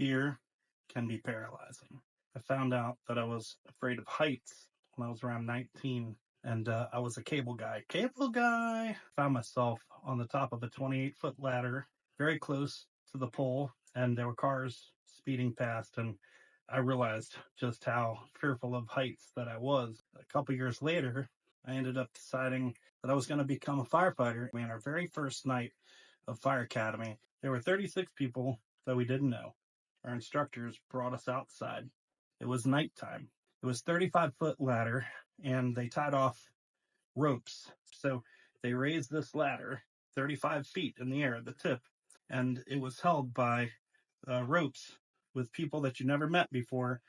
Fear can be paralyzing. I found out that I was afraid of heights when I was around 19, and I was a cable guy. Cable guy! Found myself on the top of a 28-foot ladder, very close to the pole, and there were cars speeding past, and I realized just how fearful of heights that I was. A couple years later, I ended up deciding that I was going to become a firefighter. Our very first night of Fire Academy, there were 36 people that we didn't know. Our instructors brought us outside. It was nighttime. It was 35-foot ladder, and they tied off ropes. So they raised this ladder 35 feet in the air at the tip, and it was held by ropes with people that you never met before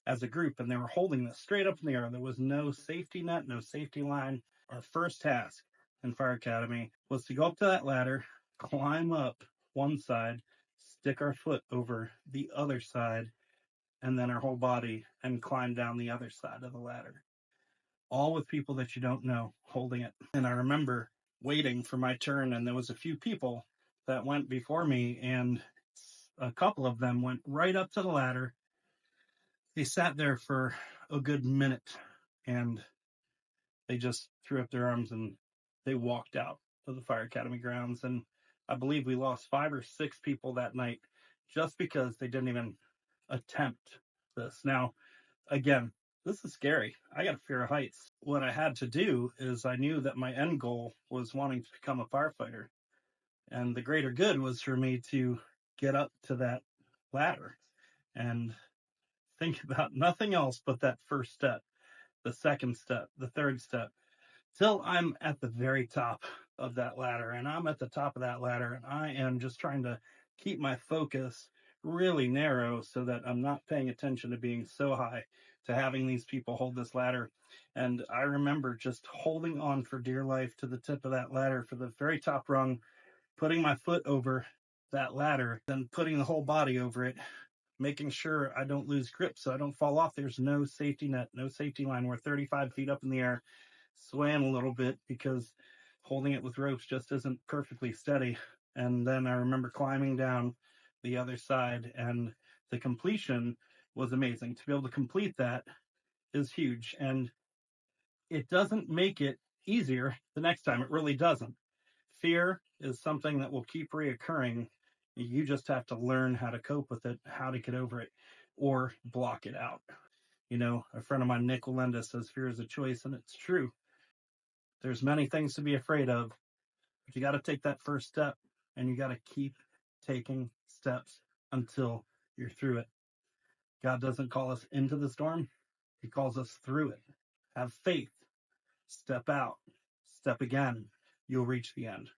as a group, and they were holding this straight up in the air. There was no safety net, no safety line. Our first task in Fire Academy was to go up to that ladder, climb up one side, stick our foot over the other side, and then our whole body, and climb down the other side of the ladder. All with people that you don't know holding it. And I remember waiting for my turn, and there was a few people that went before me, and a couple of them went right up to the ladder. They sat there for a good minute, and they just threw up their arms and they walked out of the Fire Academy grounds. And I believe we lost 5 or 6 people that night just because they didn't even attempt this. Now, again, this is scary. I got a fear of heights. What I had to do is I knew that my end goal was wanting to become a firefighter. And the greater good was for me to get up to that ladder and think about nothing else but that first step, the second step, the third step, till I'm at the very top of that ladder. And I'm at the top of that ladder, and I am just trying to keep my focus really narrow so that I'm not paying attention to being so high, to having these people hold this ladder. And I remember just holding on for dear life to the tip of that ladder for the very top rung, putting my foot over that ladder, then putting the whole body over it, making sure I don't lose grip so I don't fall off. There's no safety net, no safety line. We're 35 feet up in the air, swaying a little bit because holding it with ropes just isn't perfectly steady. And then I remember climbing down the other side, and the completion was amazing. To be able to complete that is huge, and it doesn't make it easier the next time. It really doesn't. Fear is something that will keep reoccurring. You just have to learn how to cope with it, how to get over it, or block it out. A friend of mine, Nick Walenda, says fear is a choice, and it's true. There's many things to be afraid of, but you got to take that first step, and you got to keep taking steps until you're through it. God doesn't call us into the storm. He calls us through it. Have faith. Step out. Step again. You'll reach the end.